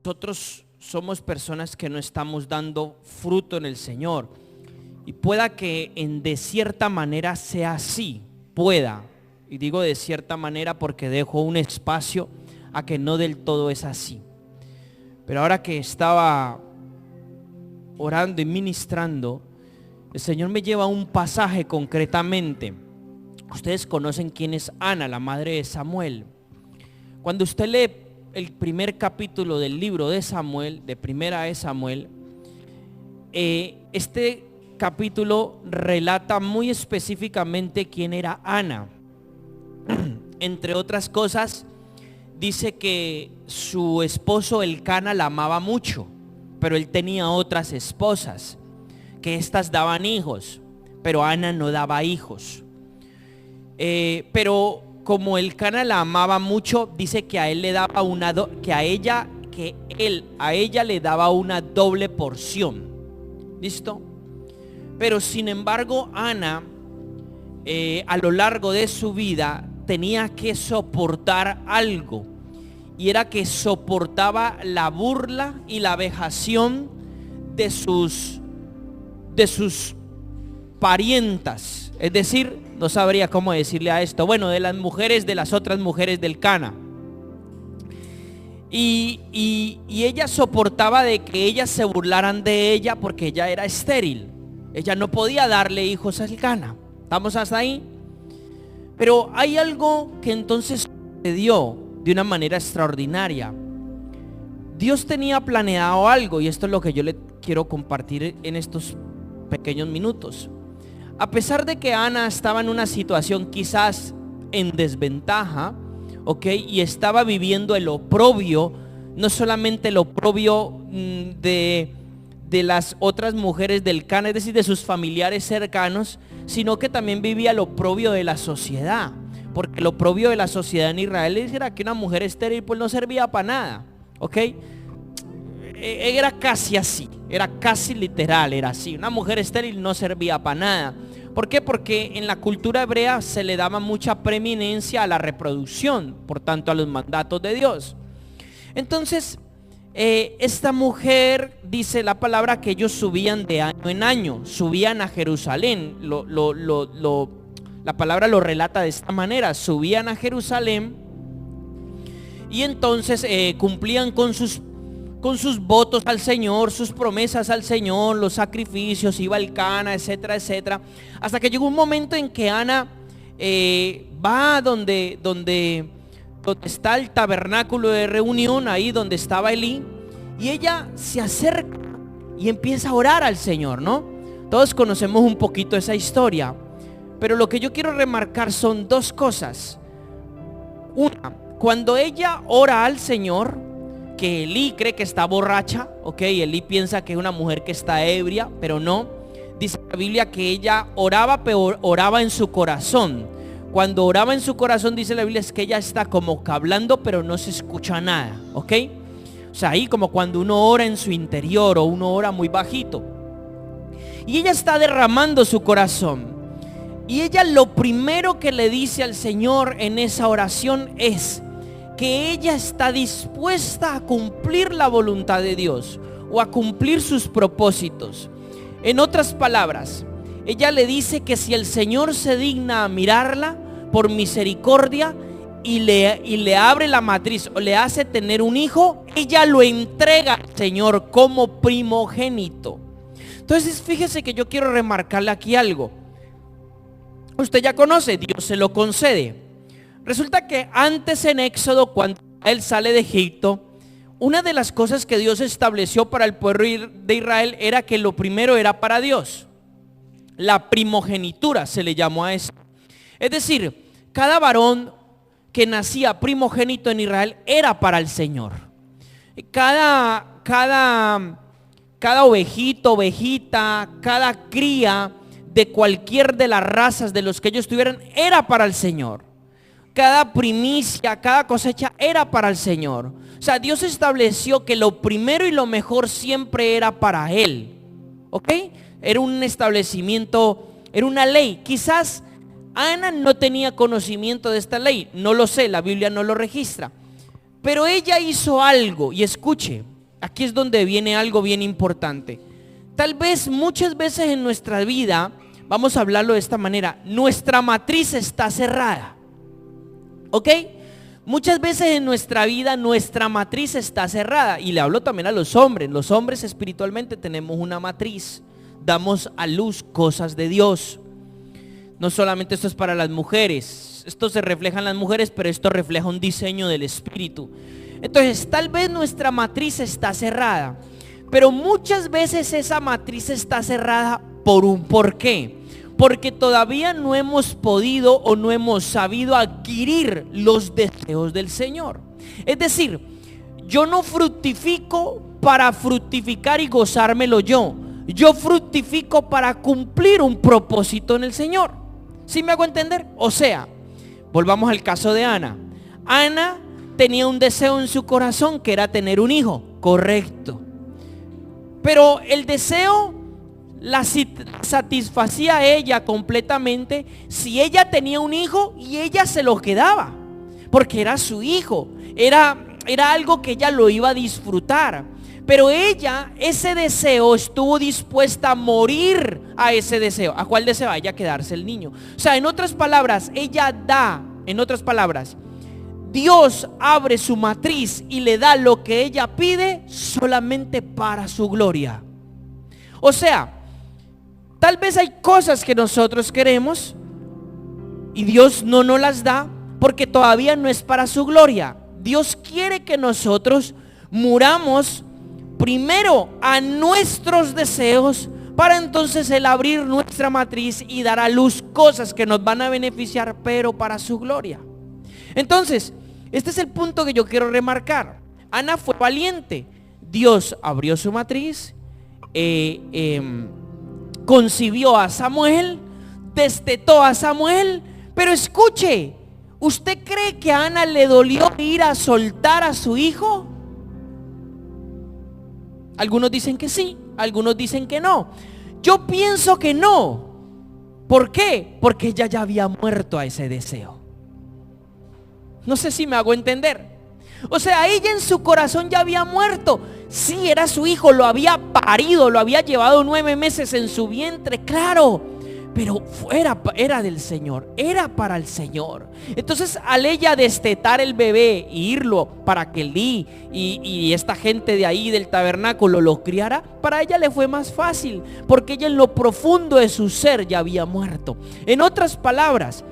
nosotros somos personas que no estamos dando fruto en el Señor. Y pueda que de cierta manera sea así, pueda. Y digo de cierta manera porque dejo un espacio a que no del todo es así. Pero ahora que estaba orando y ministrando, el Señor me lleva a un pasaje concretamente. Ustedes conocen quién es Ana, la madre de Samuel. Cuando usted lee el primer capítulo del libro de Samuel, de Primera de Samuel, este capítulo relata muy específicamente quién era Ana. Entre otras cosas, dice que su esposo Elcana la amaba mucho, pero él tenía otras esposas, que éstas daban hijos, pero Ana no daba hijos. Pero como Elcana la amaba mucho, dice que a él le daba a ella le daba una doble porción. ¿Listo? Pero sin embargo, Ana, a lo largo de su vida, tenía que soportar algo, y era que soportaba la burla y la vejación de sus parientas. Es decir, no sabría cómo decirle a esto, bueno, de las otras mujeres del Cana. Y ella soportaba de que ellas se burlaran de ella porque ella era estéril. Ella no podía darle hijos al Cana. ¿Estamos hasta ahí? Pero hay algo que entonces sucedió de una manera extraordinaria. Dios tenía planeado algo, y esto es lo que yo le quiero compartir en estos pequeños minutos. A pesar de que Ana estaba en una situación quizás en desventaja, ¿ok? Y estaba viviendo el oprobio, no solamente el oprobio de las otras mujeres del Cana, es decir, de sus familiares cercanos, sino que también vivía el oprobio de la sociedad, porque el oprobio de la sociedad en Israel era que una mujer estéril pues no servía para nada, ¿ok? Era casi así, era casi literal, era así. Una mujer estéril no servía para nada. ¿Por qué? Porque en la cultura hebrea se le daba mucha preeminencia a la reproducción, por tanto a los mandatos de Dios. Entonces, esta mujer, dice la palabra, que ellos subían de año en año, subían a Jerusalén. La palabra lo relata de esta manera: subían a Jerusalén y entonces cumplían con sus votos al Señor, sus promesas al Señor, los sacrificios, iba el Cana, etcétera, etcétera, hasta que llegó un momento en que Ana va donde está el tabernáculo de reunión, ahí donde estaba Elí, y ella se acerca y empieza a orar al Señor, ¿no? Todos conocemos un poquito esa historia, pero lo que yo quiero remarcar son dos cosas. Una, cuando ella ora al Señor, que Elí cree que está borracha, ok, Elí piensa que es una mujer que está ebria, pero no. Dice la Biblia que ella oraba, pero oraba en su corazón. Cuando oraba en su corazón, dice la Biblia, es que ella está como que hablando, pero no se escucha nada, ok. O sea, ahí como cuando uno ora en su interior, o uno ora muy bajito. Y ella está derramando su corazón. Y ella lo primero que le dice al Señor en esa oración es que ella está dispuesta a cumplir la voluntad de Dios, o a cumplir sus propósitos. En otras palabras, ella le dice que si el Señor se digna a mirarla por misericordia y le abre la matriz o le hace tener un hijo, ella lo entrega al Señor como primogénito. Entonces fíjese que yo quiero remarcarle aquí algo. Usted ya conoce, Dios se lo concede. Resulta que antes en Éxodo, cuando él sale de Egipto, una de las cosas que Dios estableció para el pueblo de Israel era que lo primero era para Dios. La primogenitura se le llamó a eso. Es decir, cada varón que nacía primogénito en Israel era para el Señor. Cada ovejito, ovejita, cada cría de cualquier de las razas de los que ellos tuvieran era para el Señor. Cada primicia, cada cosecha era para el Señor. O sea, Dios estableció que lo primero y lo mejor siempre era para Él, ¿ok? Era un establecimiento, era una ley. Quizás Ana no tenía conocimiento de esta ley, no lo sé, la Biblia no lo registra. Pero ella hizo algo, y escuche, aquí es donde viene algo bien importante. Tal vez muchas veces en nuestra vida, vamos a hablarlo de esta manera, nuestra matriz está cerrada. ¿Ok? Muchas veces en nuestra vida nuestra matriz está cerrada. Y le hablo también a los hombres. Los hombres espiritualmente tenemos una matriz. Damos a luz cosas de Dios. No solamente esto es para las mujeres. Esto se refleja en las mujeres, pero esto refleja un diseño del espíritu. Entonces tal vez nuestra matriz está cerrada, pero muchas veces esa matriz está cerrada por un porqué. Porque todavía no hemos podido o no hemos sabido adquirir los deseos del Señor. Es decir, yo no fructifico para fructificar y gozármelo yo. Yo fructifico para cumplir un propósito en el Señor. ¿Sí me hago entender? O sea, volvamos al caso de Ana. Ana tenía un deseo en su corazón que era tener un hijo. Correcto. Pero el deseo la satisfacía a ella completamente si ella tenía un hijo y ella se lo quedaba, porque era su hijo, era algo que ella lo iba a disfrutar. Pero ella, ese deseo, estuvo dispuesta a morir a ese deseo. ¿A cuál deseo? A ella quedarse el niño. O sea, en otras palabras, ella da, en otras palabras, Dios abre su matriz y le da lo que ella pide solamente para su gloria. O sea, tal vez hay cosas que nosotros queremos y Dios no nos las da porque todavía no es para su gloria. Dios quiere que nosotros muramos primero a nuestros deseos para entonces Él abrir nuestra matriz y dar a luz cosas que nos van a beneficiar, pero para su gloria. Entonces, este es el punto que yo quiero remarcar. Ana fue valiente. Dios abrió su matriz, concibió a Samuel, destetó a Samuel. Pero escuche, ¿usted cree que a Ana le dolió ir a soltar a su hijo? Algunos dicen que sí, algunos dicen que no. Yo pienso que no. ¿Por qué? Porque ella ya había muerto a ese deseo. No sé si me hago entender. O sea, ella en su corazón ya había muerto. Sí, era su hijo, lo había parido, lo había llevado 9 meses en su vientre, claro. Pero era del Señor, era para el Señor. Entonces, al ella destetar el bebé e irlo para que Elí y esta gente de ahí del tabernáculo lo criara, para ella le fue más fácil, porque ella en lo profundo de su ser ya había muerto. En otras palabras,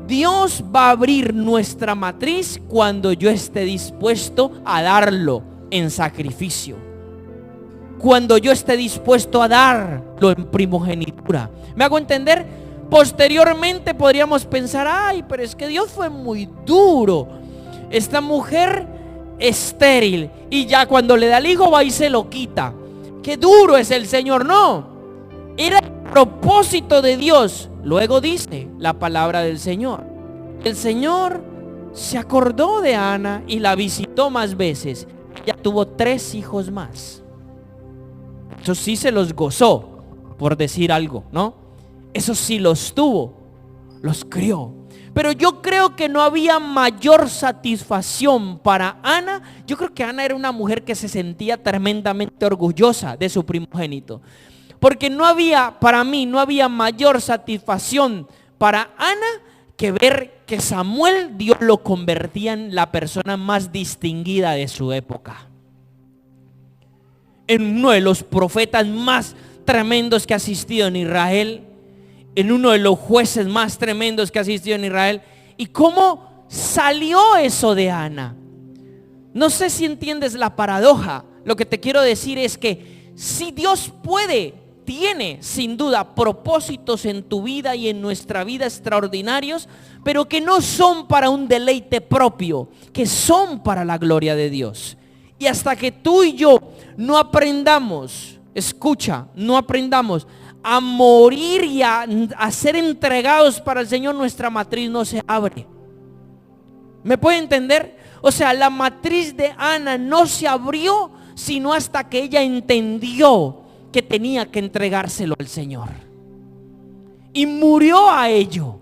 Dios va a abrir nuestra matriz cuando yo esté dispuesto a darlo en sacrificio. Cuando yo esté dispuesto a darlo en primogenitura. ¿Me hago entender? Posteriormente podríamos pensar, ay, pero es que Dios fue muy duro. Esta mujer estéril y ya cuando le da el hijo va y se lo quita. Qué duro es el Señor. No, era el propósito de Dios. Luego dice la palabra del Señor. El Señor se acordó de Ana y la visitó más veces. Ella tuvo 3 hijos más. Eso sí se los gozó, por decir algo, ¿no? Eso sí los tuvo, los crió. Pero yo creo que no había mayor satisfacción para Ana. Yo creo que Ana era una mujer que se sentía tremendamente orgullosa de su primogénito. Porque para mí no había mayor satisfacción para Ana que ver que Samuel, Dios lo convertía en la persona más distinguida de su época. En uno de los profetas más tremendos que ha asistido en Israel, en uno de los jueces más tremendos que ha asistido en Israel. ¿Y cómo salió eso de Ana? No sé si entiendes la paradoja. Lo que te quiero decir es que si Dios tiene sin duda propósitos en tu vida y en nuestra vida extraordinarios, pero que no son para un deleite propio, que son para la gloria de Dios. Y hasta que tú y yo no aprendamos, escucha, no aprendamos a morir y a ser entregados para el Señor, nuestra matriz no se abre. ¿Me puede entender? O sea, la matriz de Ana no se abrió sino hasta que ella entendió que tenía que entregárselo al Señor. Y murió a ello.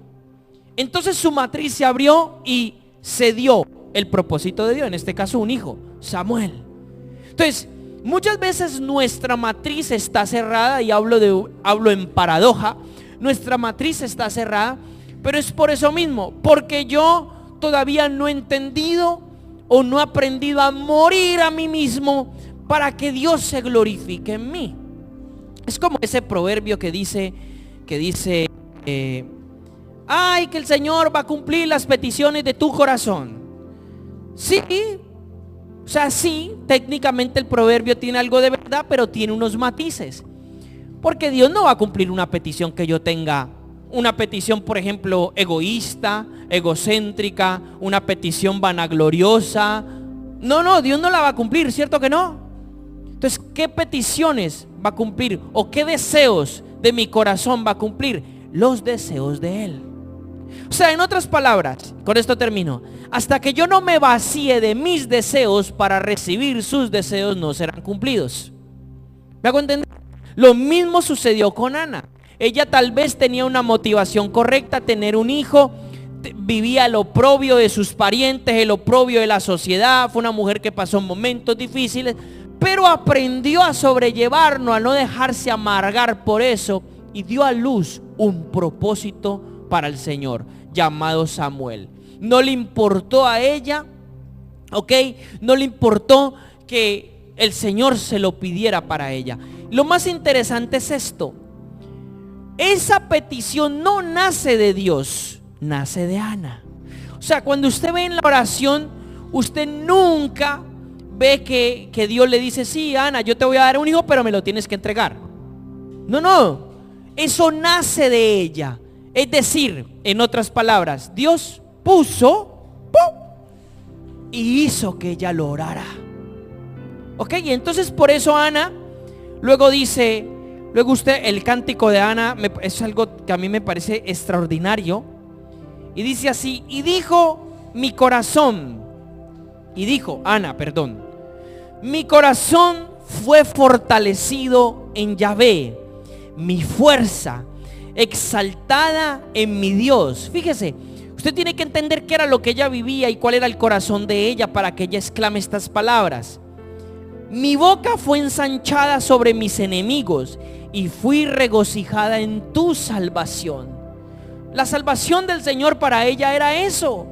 Entonces su matriz se abrió y se dio el propósito de Dios, en este caso un hijo, Samuel. Entonces, Muchas veces nuestra matriz está cerrada, y hablo en paradoja. Nuestra matriz está cerrada, pero es por eso mismo, porque yo todavía no he entendido o no he aprendido a morir a mí mismo para que Dios se glorifique en mí. Es como ese proverbio que dice, ay, que el Señor va a cumplir las peticiones de tu corazón. Sí, o sea, sí, técnicamente el proverbio tiene algo de verdad, pero tiene unos matices. Porque Dios no va a cumplir una petición que yo tenga, una petición, por ejemplo, egoísta, egocéntrica, una petición vanagloriosa. No, Dios no la va a cumplir, ¿cierto que no? Entonces, ¿qué peticiones va a cumplir? ¿O qué deseos de mi corazón va a cumplir? Los deseos de Él. O sea, en otras palabras, con esto termino. Hasta que yo no me vacíe de mis deseos para recibir sus deseos, no serán cumplidos. ¿Me hago entender? Lo mismo sucedió con Ana. Ella tal vez tenía una motivación correcta, tener un hijo, vivía el oprobio de sus parientes, el oprobio de la sociedad, fue una mujer que pasó momentos difíciles, pero aprendió a sobrellevarnos, a no dejarse amargar por eso, y dio a luz un propósito para el Señor, llamado Samuel. No le importó a ella, no le importó que el Señor se lo pidiera para ella. Lo más interesante es esto: esa petición no nace de Dios, nace de Ana. O sea, cuando usted ve en la oración, usted nunca ve que Dios le dice: sí, Ana, yo te voy a dar un hijo, pero me lo tienes que entregar. No, eso nace de ella. Es decir, en otras palabras, Dios puso y hizo que ella lo orara. Y entonces por eso Ana luego dice, el cántico de Ana es algo que a mí me parece extraordinario, y dice así: y dijo Ana, mi corazón fue fortalecido en Yahvé, mi fuerza exaltada en mi Dios. Fíjese, usted tiene que entender qué era lo que ella vivía y cuál era el corazón de ella para que ella exclame estas palabras: mi boca fue ensanchada sobre mis enemigos y fui regocijada en tu salvación. La salvación del Señor para ella era eso.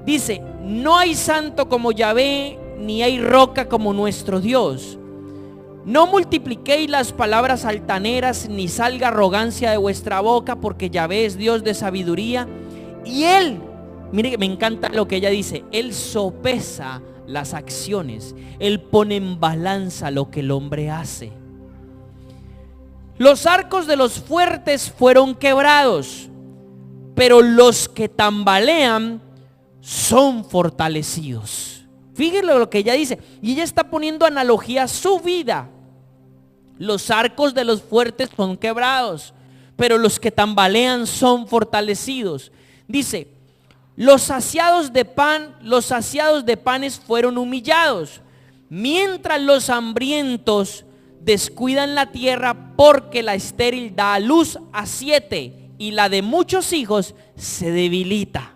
Dice: no hay santo como Yahvé, ni hay roca como nuestro Dios. No multipliquéis las palabras altaneras, ni salga arrogancia de vuestra boca, porque Yahvé es Dios de sabiduría, y Él, mire, me encanta lo que ella dice, Él sopesa las acciones, Él pone en balanza lo que el hombre hace. Los arcos de los fuertes fueron quebrados, pero los que tambalean son fortalecidos. Fíjense lo que ella dice, y ella está poniendo analogía a su vida. Los arcos de los fuertes son quebrados, pero los que tambalean son fortalecidos. Dice: los saciados de panes fueron humillados, mientras los hambrientos descuidan la tierra, porque la estéril da a luz a 7 y la de muchos hijos se debilita.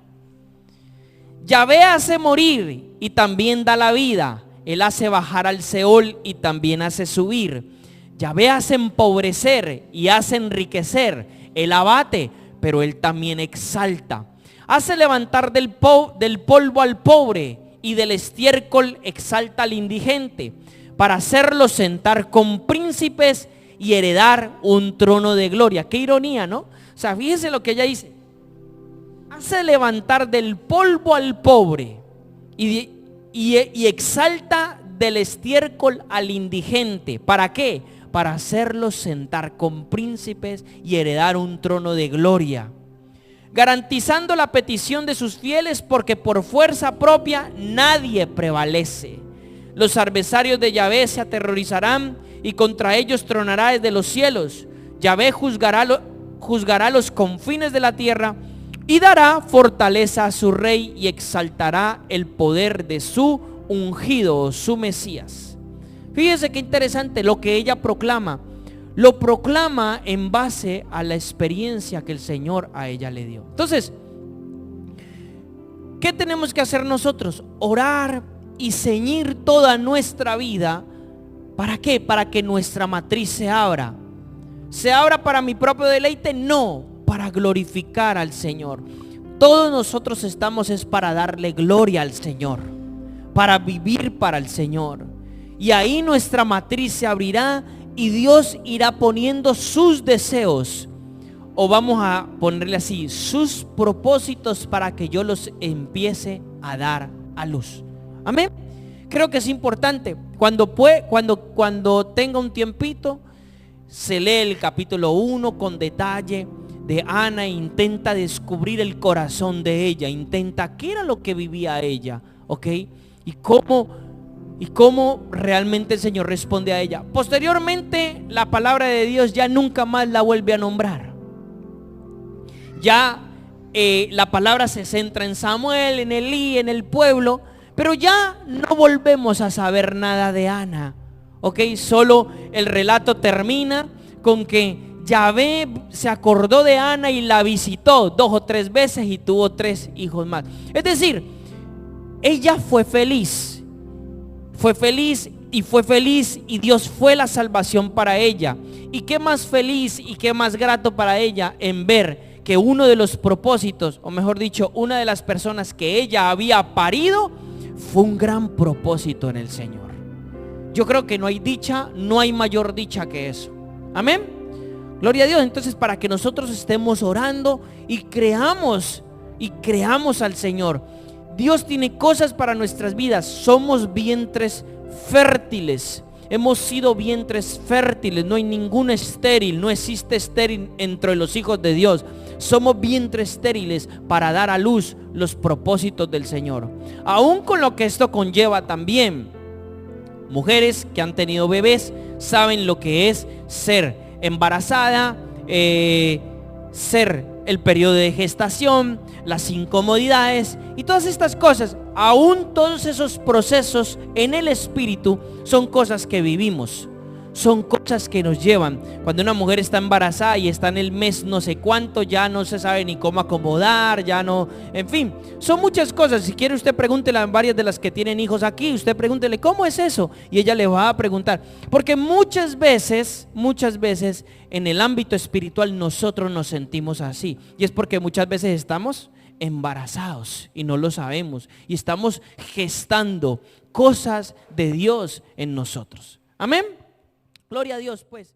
Yahvé hace morir y también da la vida. Él hace bajar al Seol y también hace subir. Yahvé hace empobrecer y hace enriquecer. Él abate, pero Él también exalta. Hace levantar del polvo al pobre, y del estiércol exalta al indigente, para hacerlo sentar con príncipes y heredar un trono de gloria. Qué ironía, ¿no? O sea, fíjense lo que ella dice: hace levantar del polvo al pobre y exalta del estiércol al indigente. ¿Para qué? Para hacerlos sentar con príncipes y heredar un trono de gloria, garantizando la petición de sus fieles, porque por fuerza propia nadie prevalece. Los adversarios de Yahvé se aterrorizarán, y contra ellos tronará desde los cielos. Yahvé juzgará los confines de la tierra, y dará fortaleza a su rey, y exaltará el poder de su ungido, su Mesías. Fíjese qué interesante lo que ella proclama. Lo proclama en base a la experiencia que el Señor a ella le dio. Entonces, ¿qué tenemos que hacer nosotros? Orar y ceñir toda nuestra vida ¿Para qué? Para que nuestra matriz se abra. ¿Se abra para mi propio deleite? No, para glorificar al Señor. Todos nosotros estamos es para darle gloria al Señor, para vivir para el Señor. Y ahí nuestra matriz se abrirá y Dios irá poniendo sus deseos, o vamos a ponerle así, sus propósitos, para que yo los empiece a dar a luz. Amén. Creo que es importante, cuando tenga un tiempito, se lee el capítulo 1 con detalle de Ana e intenta descubrir el corazón de ella, intenta qué era lo que vivía ella, ¿ok? Y cómo realmente el Señor responde a ella. Posteriormente, la palabra de Dios ya nunca más la vuelve a nombrar. Ya la palabra se centra en Samuel, en Elí, en el pueblo, pero ya no volvemos a saber nada de Ana, ¿ok? Solo el relato termina con que Yahvé se acordó de Ana y la visitó 2 o 3 veces y tuvo 3 hijos más. Es decir, ella fue feliz y Dios fue la salvación para ella. Y qué más feliz y qué más grato para ella en ver que uno de los propósitos, o mejor dicho, una de las personas que ella había parido, fue un gran propósito en el Señor. Yo creo que no hay dicha, no hay mayor dicha que eso. Amén. Gloria a Dios. Entonces, para que nosotros estemos orando y creamos al Señor. Dios tiene cosas para nuestras vidas. Somos vientres fértiles. Hemos sido vientres fértiles. No hay ningún estéril. No existe estéril entre los hijos de Dios. Somos vientres estériles para dar a luz los propósitos del Señor. Aún con lo que esto conlleva también. Mujeres que han tenido bebés saben lo que es ser embarazada, ser el periodo de gestación, las incomodidades y todas estas cosas. Aún todos esos procesos en el espíritu son cosas que vivimos, son cosas que nos llevan. Cuando una mujer está embarazada y está en el mes no sé cuánto, ya no se sabe ni cómo acomodar, ya no, en fin, son muchas cosas. Si quiere usted pregúntele a varias de las que tienen hijos aquí, usted pregúntele ¿cómo es eso? Y ella le va a preguntar, porque muchas veces en el ámbito espiritual nosotros nos sentimos así, y es porque muchas veces estamos embarazados y no lo sabemos, y estamos gestando cosas de Dios en nosotros. Amén. Gloria a Dios, pues.